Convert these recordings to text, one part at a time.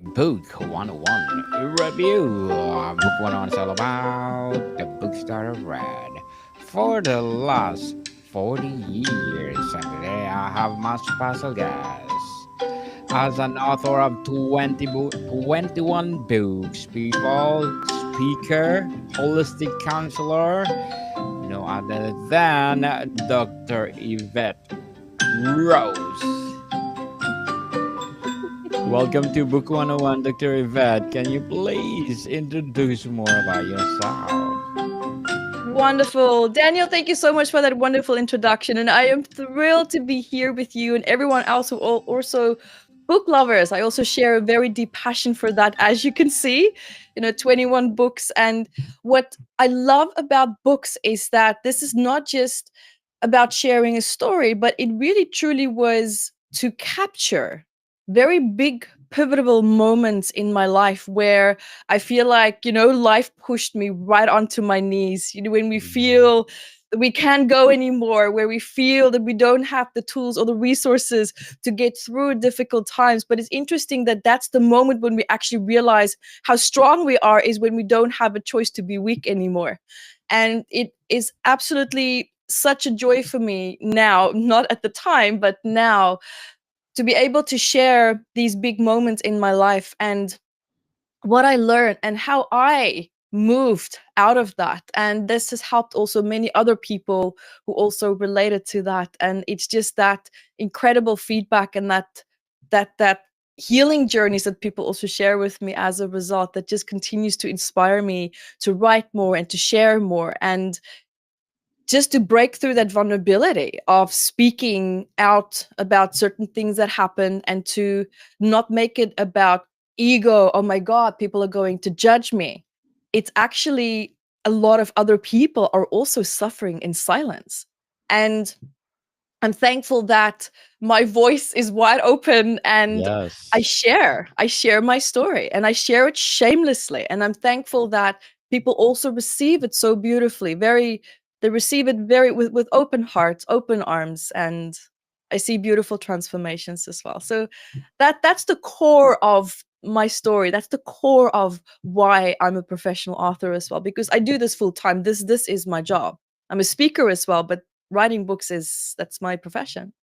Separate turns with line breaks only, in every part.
Book 101 review. Book 101 is all about the books that I've read for the last 40 years. And today I have my special guest. As an author of 21 books, people, speaker, holistic counselor, no other than Dr. Evette Rose. Welcome to Book 101, Dr. Yvette. Can you please introduce more about yourself?
Wonderful. Daniel, thank you so much for that wonderful introduction. And I am thrilled to be here with you and everyone else who also book lovers. I also share a very deep passion for that, as you can see, 21 books. And what I love about books is that this is not just about sharing a story, but it really truly was to capture very big pivotal moments in my life where I feel like, life pushed me right onto my knees. When we
Yeah.
feel that we can't go anymore, where we feel that we don't have the tools or the resources to get through difficult times. But it's interesting that that's the moment when we actually realize how strong we are, is when we don't have a choice to be weak anymore. And it is absolutely such a joy for me now, not at the time, but now, to be able to share these big moments in my life and what I learned and how I moved out of that. And this has helped also many other people who also related to that. And it's just that incredible feedback and that healing journeys that people also share with me as a result, that just continues to inspire me to write more and to share more, and just to break through that vulnerability of speaking out about certain things that happen, and to not make it about ego. Oh my God, people are going to judge me. It's actually a lot of other people are also suffering in silence. And I'm thankful that my voice is wide open, and I
Yes.
share. I share my story and I share it shamelessly. And I'm thankful that people also receive it so beautifully. They receive it very with open hearts, open arms, and I see beautiful transformations as well. So that's the core of my story. That's the core of why I'm a professional author as well, because I do this full time. This is my job. I'm a speaker as well, but writing books is that's my profession.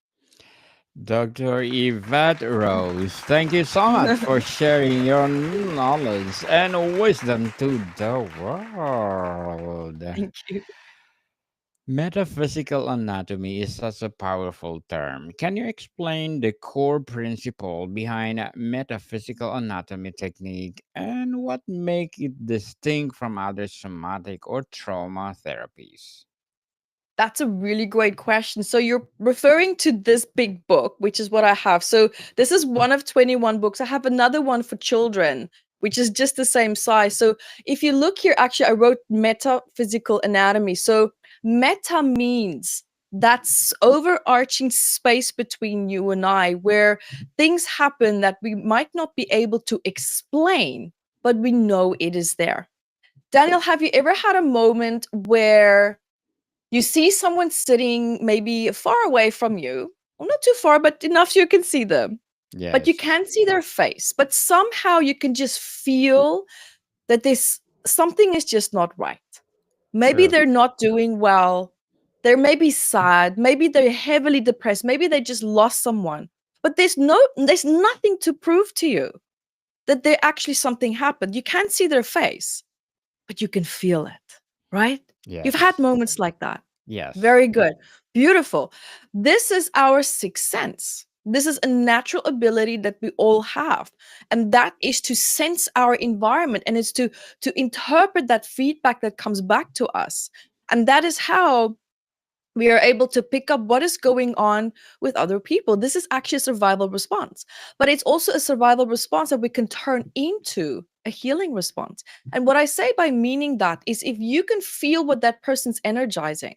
Dr. Yvette Rose, thank you so much for sharing your knowledge and wisdom to the world.
Thank you.
Metaphysical anatomy is such a powerful term. Can you explain the core principle behind a metaphysical anatomy technique and what make it distinct from other somatic or trauma therapies?
That's a really great question. So you're referring to this big book, which is what I have. So this is one of 21 books. I have another one for children, which is just the same size. So if you look here, actually, I wrote metaphysical anatomy. So meta means that's overarching space between you and I, where things happen that we might not be able to explain, but we know it is there. Daniel, have you ever had a moment where you see someone sitting maybe far away from you, well, not too far, but enough so you can see them, but you
Yes.
can't see their face, but somehow you can just feel that this something is just not right. Maybe
True.
they're not doing well. They're maybe sad. Maybe they're heavily depressed. Maybe they just lost someone. But there's nothing to prove to you that there actually something happened. You can't see their face, but you can feel it, right? You've had
Yes.
moments like that.
Yes.
Very good. Beautiful. This is our sixth sense. This is a natural ability that we all have. And that is to sense our environment, and it's to interpret that feedback that comes back to us. And that is how we are able to pick up what is going on with other people. This is actually a survival response, but it's also a survival response that we can turn into a healing response. And what I say by meaning that is, if you can feel what that person's energizing,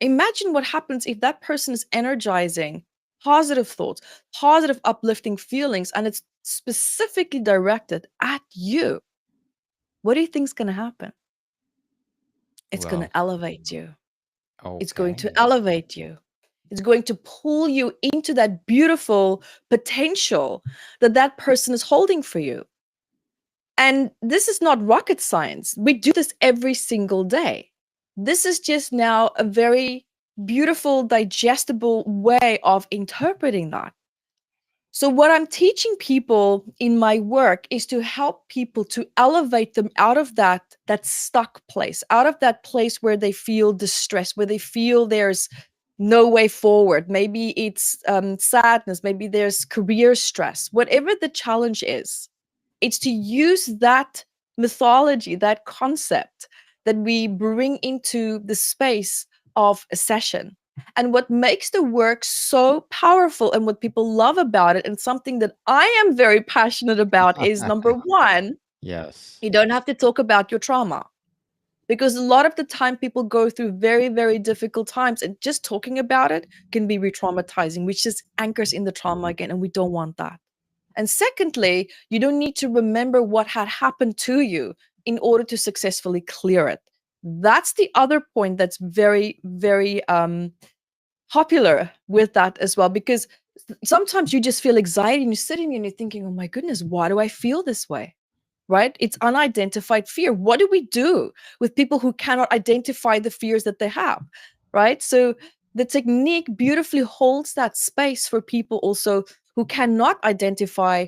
imagine what happens if that person is energizing positive thoughts, positive, uplifting feelings, and it's specifically directed at you. What do you think is going to happen? It's going
Well,
to elevate you. It's going to
okay.
elevate you. It's going to pull you into that beautiful potential that that person is holding for you. And this is not rocket science. We do this every single day. This is just now a very beautiful, digestible way of interpreting that. So, what I'm teaching people in my work is to help people to elevate them out of that stuck place, out of that place where they feel distressed, where they feel there's no way forward. Maybe it's sadness, maybe there's career stress, whatever the challenge is. It's to use that mythology, that concept that we bring into the space of a session. And what makes the work so powerful and what people love about it, and something that I am very passionate about, is number one,
Yes.
you don't have to talk about your trauma. Because a lot of the time people go through very, very difficult times, and just talking about it can be re traumatizing, which just anchors in the trauma again. And we don't want that. And secondly, you don't need to remember what had happened to you in order to successfully clear it. That's the other point that's very, very popular with that as well, because sometimes you just feel anxiety and you're sitting and you're thinking, oh my goodness, why do I feel this way? Right? It's unidentified fear. What do we do with people who cannot identify the fears that they have? Right? So the technique beautifully holds that space for people also who cannot identify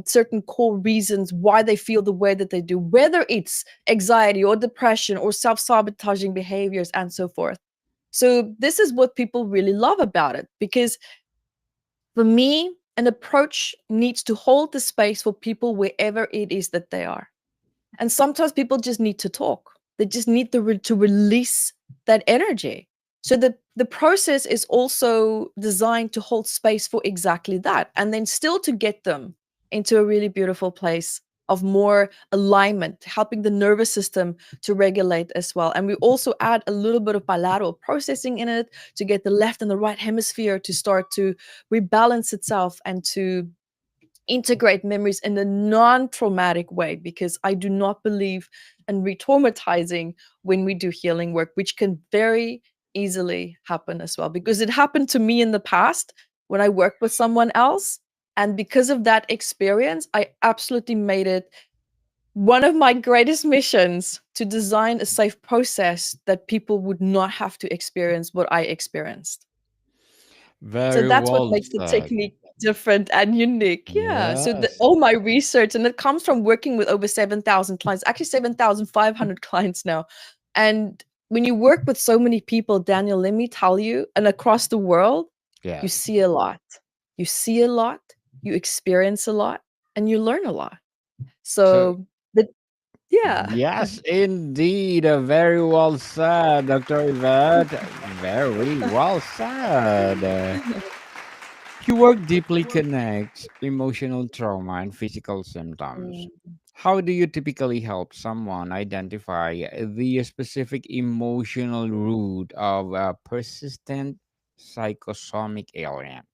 certain core reasons why they feel the way that they do, whether it's anxiety or depression or self sabotaging behaviors and so forth. So, this is what people really love about it, because for me, an approach needs to hold the space for people wherever it is that they are. And sometimes people just need to talk. They just need to release that energy. So the process is also designed to hold space for exactly that, and then still to get them into a really beautiful place of more alignment, helping the nervous system to regulate as well. And we also add a little bit of bilateral processing in it to get the left and the right hemisphere to start to rebalance itself and to integrate memories in a non-traumatic way, because I do not believe in re-traumatizing when we do healing work, which can very easily happen as well, because it happened to me in the past when I worked with someone else. And because of that experience, I absolutely made it one of my greatest missions to design a safe process that people would not have to experience what I experienced. So
Very
that's what
well
makes the
said.
technique different and unique. Yeah. So
Yes.
all my research, and it comes from working with over 7,000 clients, actually 7,500 clients now. And when you work with so many people, Daniel, let me tell you, and across the world, you
Yes.
see a lot. You see a lot, you experience a lot, and you learn a lot.
So,
So the yeah.
yes, indeed. Very well said, Dr. Yvette. Very well said. Your work deeply connects emotional trauma and physical symptoms.
Mm.
How do you typically help someone identify the specific emotional root of a persistent psychosomic ailment?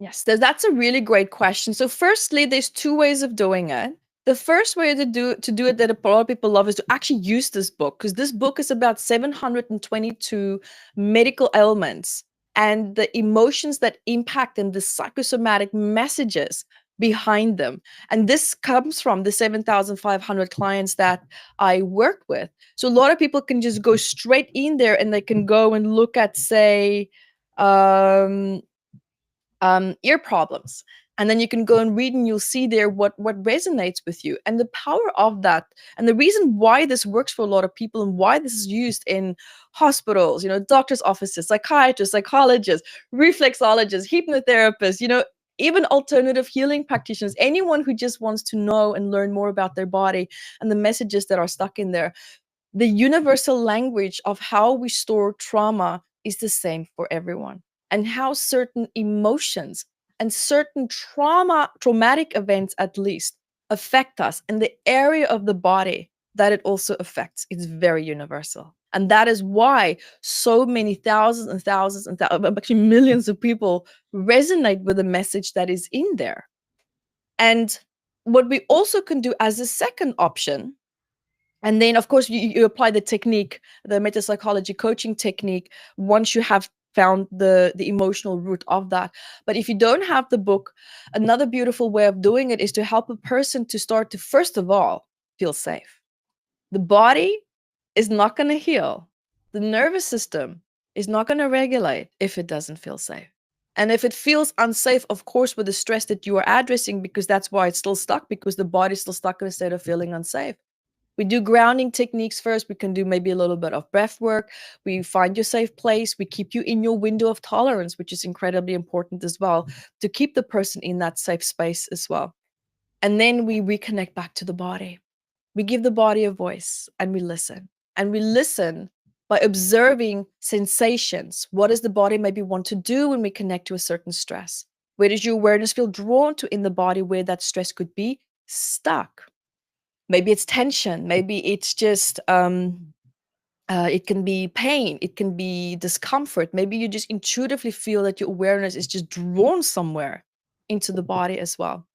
Yes, that's a really great question. So, firstly, there's two ways of doing it. The first way to do it that a lot of people love is to actually use this book, because this book is about 722 medical ailments and the emotions that impact them, the psychosomatic messages behind them. And this comes from the 7,500 clients that I work with. So a lot of people can just go straight in there and they can go and look at, say, um, ear problems, and then you can go and read and you'll see there what resonates with you. And the power of that, and the reason why this works for a lot of people and why this is used in hospitals, doctors offices, psychiatrists, psychologists, reflexologists, hypnotherapists, even alternative healing practitioners, anyone who just wants to know and learn more about their body and the messages that are stuck in there. The universal language of how we store trauma is the same for everyone, and how certain emotions and certain traumatic events at least affect us in the area of the body that it also affects. It's very universal. And that is why so many thousands and thousands and actually millions of people resonate with the message that is in there. And what we also can do as a second option And then, of course, you apply the technique, the meta psychology coaching technique, once you have found the emotional root of that. But if you don't have the book, another beautiful way of doing it is to help a person to start to, first of all, feel safe. The body is not going to heal. The nervous system is not going to regulate if it doesn't feel safe. And if it feels unsafe, of course, with the stress that you are addressing, because that's why it's still stuck, because the body's still stuck in a state of feeling unsafe. We do grounding techniques first. We can do maybe a little bit of breath work. We find your safe place. We keep you in your window of tolerance, which is incredibly important as well, to keep the person in that safe space as well. And then we reconnect back to the body. We give the body a voice and we listen. And we listen by observing sensations. What does the body maybe want to do when we connect to a certain stress? Where does your awareness feel drawn to in the body where that stress could be stuck? Maybe it's tension. Maybe it's just it can be pain, it can be discomfort. Maybe you just intuitively feel that your awareness is just drawn somewhere into the body as well.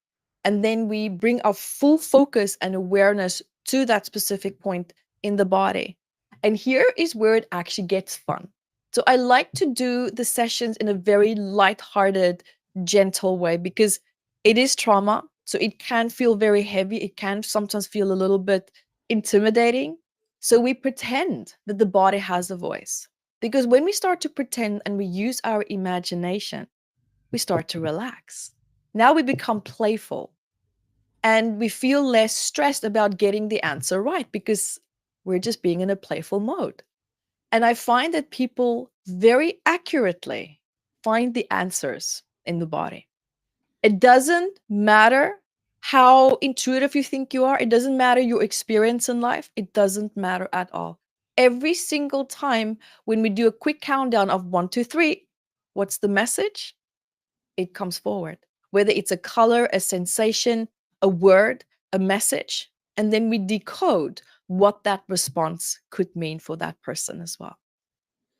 And then we bring our full focus and awareness to that specific point in the body. And here is where it actually gets fun. So I like to do the sessions in a very light-hearted, gentle way, because it is trauma. So it can feel very heavy. It can sometimes feel a little bit intimidating. So we pretend that the body has a voice. Because when we start to pretend and we use our imagination, we start to relax. Now we become playful and we feel less stressed about getting the answer right, because we're just being in a playful mode. And I find that people very accurately find the answers in the body. It doesn't matter how intuitive you think you are. It doesn't matter your experience in life. It doesn't matter at all. Every single time when we do a quick countdown of 1, 2, 3, what's the message? It comes forward. Whether it's a color, a sensation, a word, a message, and then we decode what that response could mean for that person as well.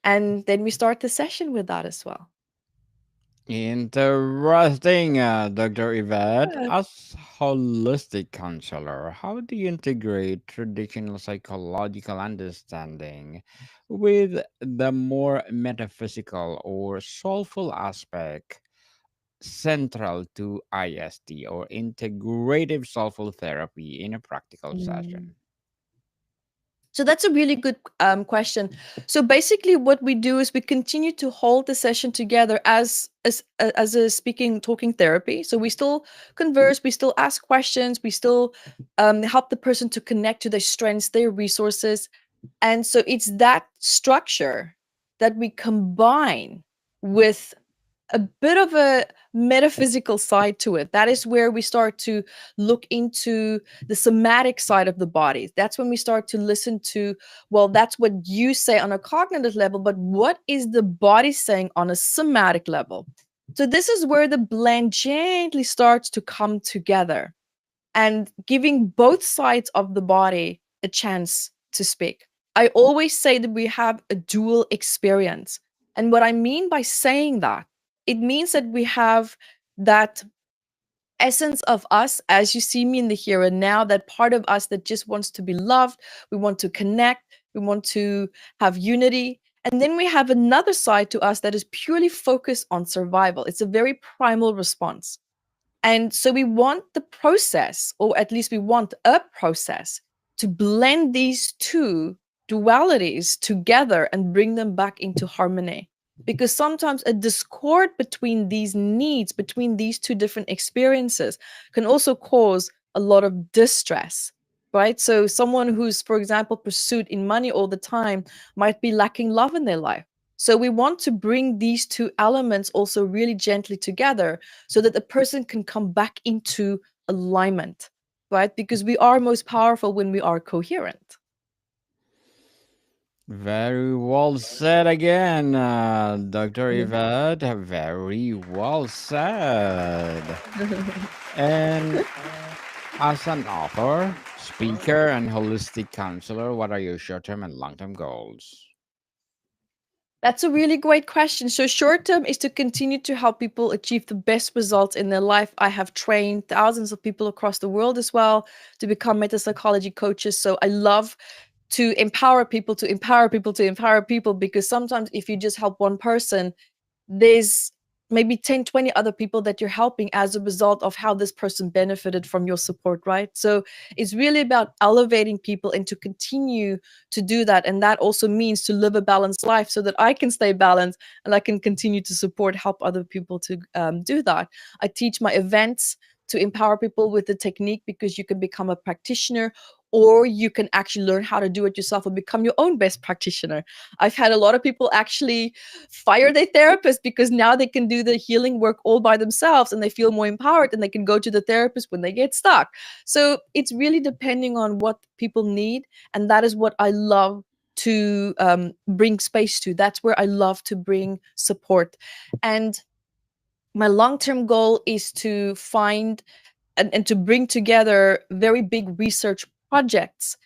And then we start the session with that as well.
Interesting, Dr. Yvette. As holistic counselor, how do you integrate traditional psychological understanding with the more metaphysical or soulful aspect central to IST or integrative soulful therapy in a practical
Mm.
session?
So that's a really good question. So basically, what we do is we continue to hold the session together as a speaking talking therapy. So we still converse, we still ask questions, we still help the person to connect to their strengths, their resources, and so it's that structure that we combine with a bit of a metaphysical side to it. That is where we start to look into the somatic side of the body. That's when we start to listen to, well, that's what you say on a cognitive level, but what is the body saying on a somatic level? So this is where the blend gently starts to come together and giving both sides of the body a chance to speak. I always say that we have a dual experience. And what I mean by saying that, it means that we have that essence of us as you see me in the here and now, that part of us that just wants to be loved, we want to connect, we want to have unity. And then we have another side to us that is purely focused on survival. It's a very primal response. And so we want the process, or at least we want a process, to blend these two dualities together and bring them back into harmony. Because sometimes a discord between these needs, between these two different experiences, can also cause a lot of distress, right? So someone who's, for example, pursued in money all the time might be lacking love in their life. So we want to bring these two elements also really gently together so that the person can come back into alignment, right? Because we are most powerful when we are coherent.
Very well said again, Dr.
Yeah.
Yvette. Very well said. And as an author, speaker, and holistic counselor, what are your short term and long term goals?
That's a really great question. So, short term is to continue to help people achieve the best results in their life. I have trained thousands of people across the world as well to become meta psychology coaches. So, I love to empower people to empower people to empower people, because sometimes if you just help one person, there's maybe 10, 20 other people that you're helping as a result of how this person benefited from your support, right? So it's really about elevating people and to continue to do that. And that also means to live a balanced life so that I can stay balanced and I can continue to support, help other people to do that. I teach my events to empower people with the technique, because you can become a practitioner, or you can actually learn how to do it yourself and become your own best practitioner. I've had a lot of people actually fire their therapist because now they can do the healing work all by themselves and they feel more empowered and they can go to the therapist when they get stuck. So it's really depending on what people need. And that is what I love to bring space to. That's where I love to bring support. And my long term goal is to find and to bring together very big research projects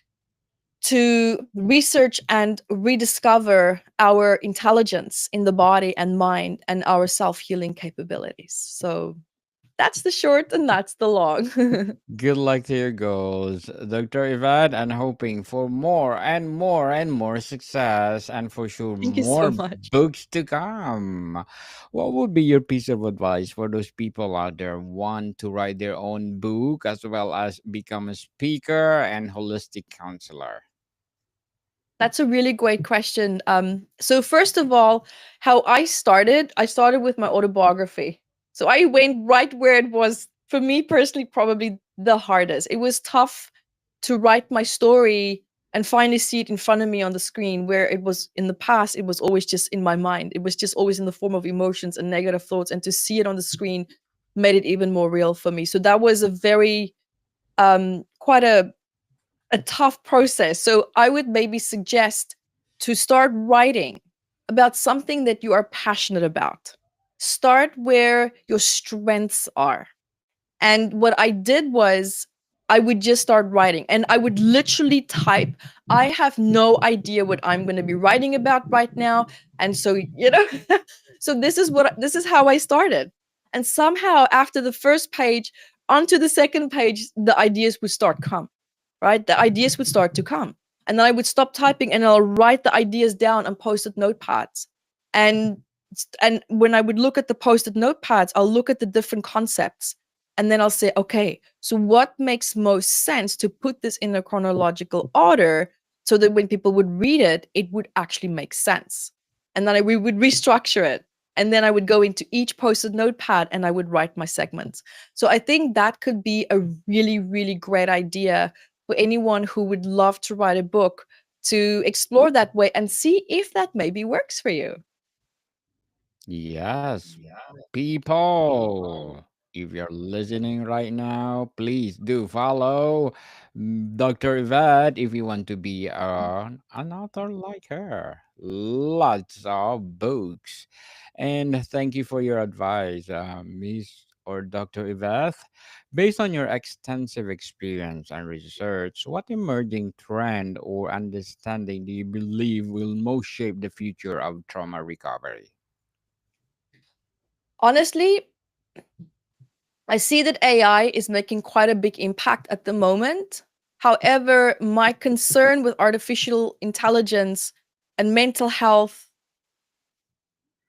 to research and rediscover our intelligence in the body and mind and our self healing capabilities. So that's the short and that's the long.
Good luck to your goals, Dr. Ivad, and hoping for more and more and more success, and for sure
Thank you so
more
much.
books to come. What would be your piece of advice for those people out there want to write their own book as well as become a speaker and holistic counselor?
That's a really great question. So first of all, how I started with my autobiography. So I went right where it was for me personally, probably the hardest. It was tough to write my story and finally see it in front of me on the screen, where it was in the past, it was always just in my mind. It was just always in the form of emotions and negative thoughts. And to see it on the screen made it even more real for me. So that was a very quite a tough process. So I would maybe suggest to start writing about something that you are passionate about. Start where your strengths are. And what I did was I would just start writing and I would literally type. I have no idea what I'm going to be writing about right now. And so, so this is how I started. And somehow after the first page, onto the second page, the ideas would start come, right? The ideas would start to come. And then I would stop typing and I'll write the ideas down on post-it notepads. And and when I would look at the post-it notepads, I'll look at the different concepts and then I'll say, okay, so what makes most sense to put this in a chronological order so that when people would read it, it would actually make sense. And then we would restructure it. And then I would go into each post-it notepad and I would write my segments. So I think that could be a really, really great idea for anyone who would love to write a book, to explore that way and see if that maybe works for you.
Yes, people. If you're listening right now, please do follow Dr. Yvette if you want to be an author like her. Lots of books. And thank you for your advice, Miss or Dr. Yvette. Based on your extensive experience and research, what emerging trend or understanding do you believe will most shape the future of trauma recovery?
Honestly, I see that AI is making quite a big impact at the moment. However, my concern with artificial intelligence and mental health,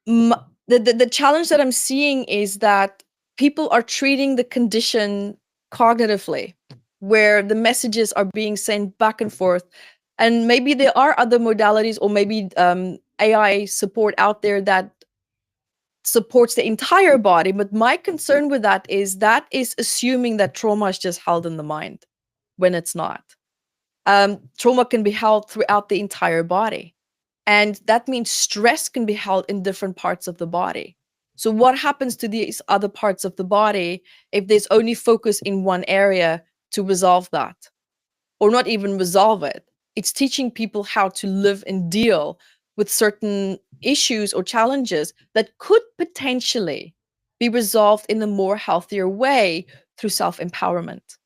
m- the challenge that I'm seeing is that people are treating the condition cognitively, where the messages are being sent back and forth. And maybe there are other modalities or maybe AI support out there that supports the entire body. But my concern with that is assuming that trauma is just held in the mind when it's not. Trauma can be held throughout the entire body. And that means stress can be held in different parts of the body. So, what happens to these other parts of the body if there's only focus in one area to resolve that? Or not even resolve it. It's teaching people how to live and deal with certain issues or challenges that could potentially be resolved in a more healthier way through self empowerment.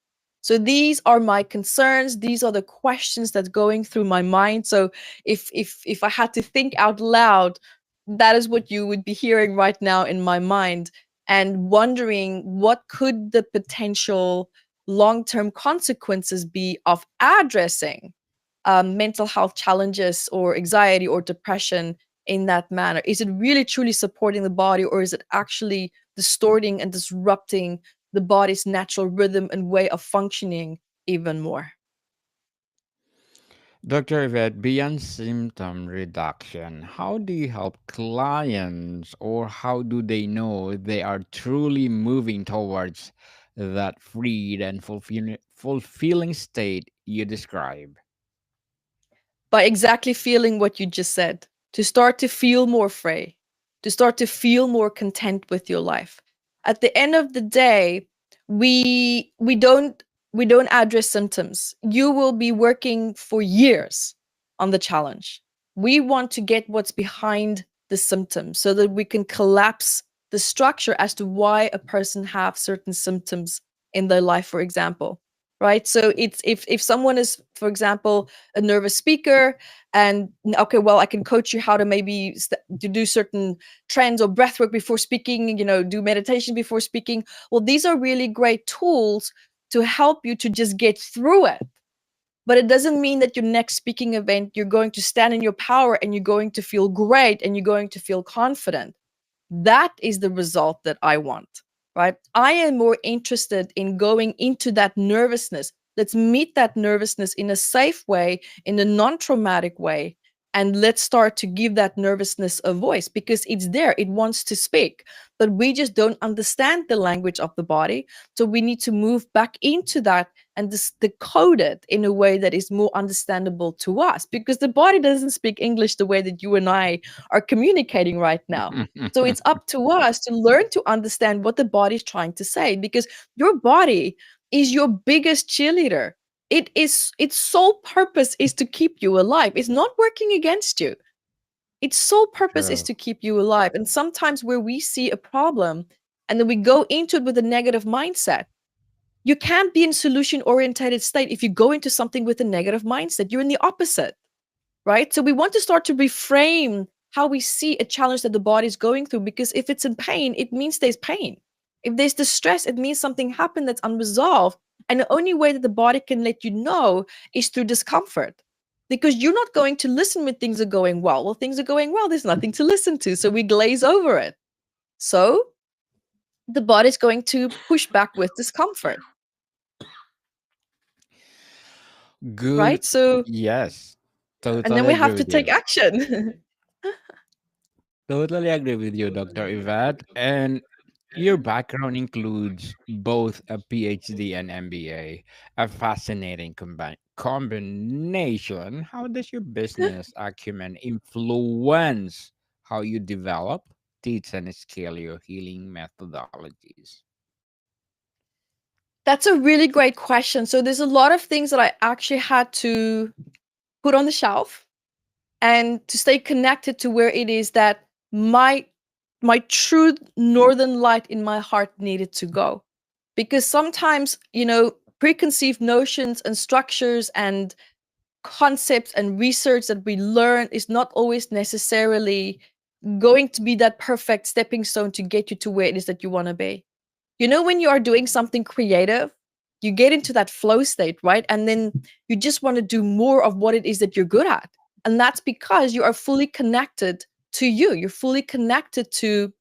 So these are my concerns. These are the questions that's going through my mind. So if I had to think out loud, that is what you would be hearing right now in my mind, and wondering what could the potential long-term consequences be of addressing mental health challenges or anxiety or depression in that manner. Is it really truly supporting the body, or is it actually distorting and disrupting the body's natural rhythm and way of functioning even more?
Dr. Yvette, beyond symptom reduction, how do you help clients, or how do they know they are truly moving towards that freed and fulfilling state you describe?
By exactly feeling what you just said, to start to feel more free, to start to feel more content with your life. At the end of the day, we don't address symptoms. You will be working for years on the challenge. We want to get what's behind the symptoms so that we can collapse the structure as to why a person have certain symptoms in their life, for example. Right? So it's if someone is, for example, a nervous speaker, and okay, well, I can coach you how to maybe to do certain trends or breath work before speaking, do meditation before speaking. Well, these are really great tools to help you to just get through it, but it doesn't mean that your next speaking event you're going to stand in your power and you're going to feel great and you're going to feel confident. That is the result that I want, right? I am more interested in going into that nervousness. Let's meet that nervousness in a safe way, in a non traumatic way. And let's start to give that nervousness a voice because it's there. It wants to speak, but we just don't understand the language of the body. So we need to move back into that and decode it in a way that is more understandable to us because the body doesn't speak English the way that you and I are communicating right now. So it's up to us to learn to understand what the body is trying to say because your body is your biggest cheerleader. Its sole purpose is to keep you alive. It's not working against you. Its sole purpose is
True.
to keep you alive. And sometimes where we see a problem and then we go into it with a negative mindset, you can't be in solution oriented state if you go into something with a negative mindset. You're in the opposite, right? So we want to start to reframe how we see a challenge that the body is going through because if it's in pain, it means there's pain. If there's distress, it means something happened that's unresolved. And the only way that the body can let you know is through discomfort. Because you're not going to listen when things are going well. Well, things are going well, there's nothing to listen to. So we glaze over it. So the body's going to push back with discomfort,
Good.
right? So,
Yes.
and then
Totally
we
agree
have to
with
take
you.
action.
Totally agree with you, Dr. Yvette. And your background includes both a PhD and MBA, a fascinating combination. How does your business acumen influence how you develop, teach, and scale your healing methodologies?
That's a really great question. So there's a lot of things that I actually had to put on the shelf and to stay connected to where it is that my my true northern light in my heart needed to go. Because sometimes, preconceived notions and structures and concepts and research that we learn is not always necessarily going to be that perfect stepping stone to get you to where it is that you want to be. When you are doing something creative, you get into that flow state, right? And then you just want to do more of what it is that you're good at. And that's because you are fully connected to you. You're fully connected to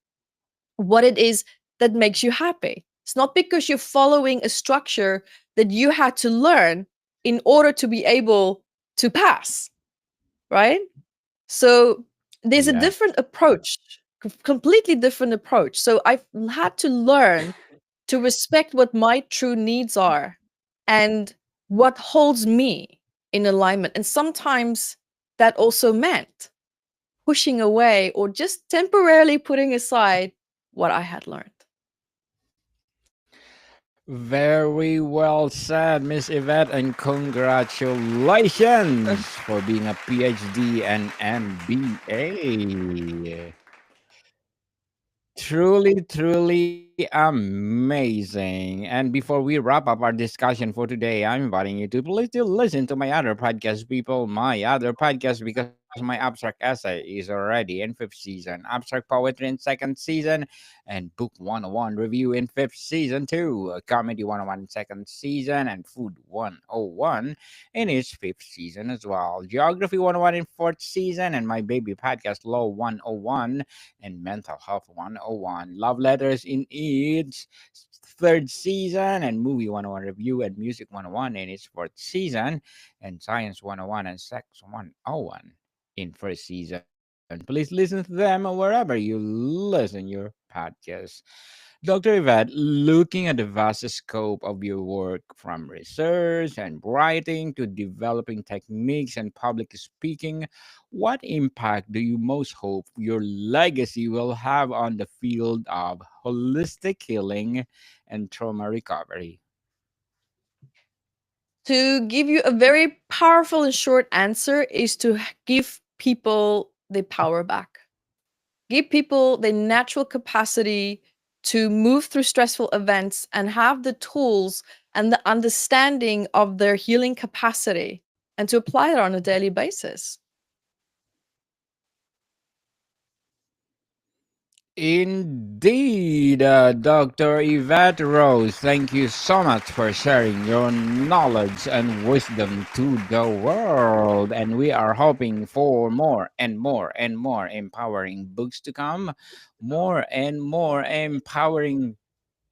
what it is that makes you happy. It's not because you're following a structure that you had to learn in order to be able to pass, right? So there's a
Yes.
different approach, completely different approach. So I've had to learn to respect what my true needs are and what holds me in alignment. And sometimes that also meant pushing away or just temporarily putting aside what I had learned.
Very well said, Miss Yvette, and congratulations for being a PhD and MBA. Truly amazing. And before we wrap up our discussion for today, I'm inviting you to please do listen to my other podcast, people. My other podcast, because my abstract essay is already in fifth season, abstract poetry in second season, and book 101 review in fifth season too, comedy 101 in second season, and food 101 in its fifth season as well. Geography 101 in fourth season, and my baby podcast, Law 101 and Mental Health 101. Love Letters in its third season, and Movie 101 Review and Music 101 in its fourth season, and Science 101 and Sex 101 in first season. Please listen to them wherever you listen your podcast. Dr. Yvette, looking at the vast scope of your work from research and writing to developing techniques and public speaking, what impact do you most hope your legacy will have on the field of holistic healing and trauma recovery?
To give you a very powerful and short answer is to give people the power back. Give people the natural capacity to move through stressful events and have the tools and the understanding of their healing capacity and to apply it on a daily basis.
Indeed, Dr. Evette Rose, thank you so much for sharing your knowledge and wisdom to the world. And we are hoping for more and more and more empowering books to come, more and more empowering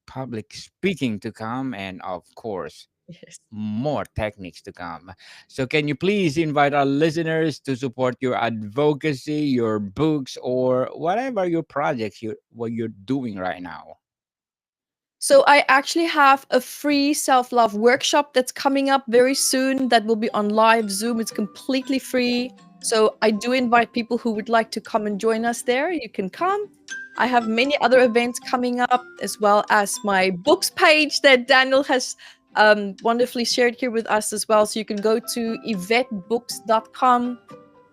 public speaking to come, and of course,
Yes.
more techniques to come. So, can you please invite our listeners to support your advocacy, your books, or whatever your projects what you're doing right now?
So I actually have a free self-love workshop that's coming up very soon that will be on live Zoom. It's completely free. So I do invite people who would like to come and join us there. You can come. I have many other events coming up, as well as my books page that Daniel has wonderfully shared here with us as well. So you can go to evettebooks.com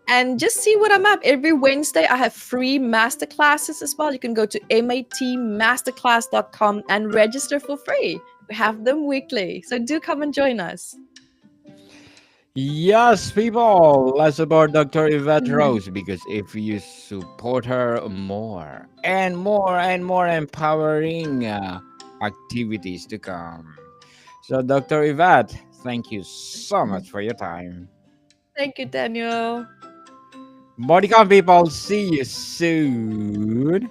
and just see what I'm up. Every Wednesday, I have free master classes as well. You can go to matmasterclass.com and register for free. We have them weekly. So do come and join us.
Yes, people, let's support Dr. Yvette
Mhm.
Rose because if you support her, more and more and more empowering activities to come. So, Dr. Yvette, thank you so much for your time.
Thank you, Daniel.
Bodycon people, see you soon.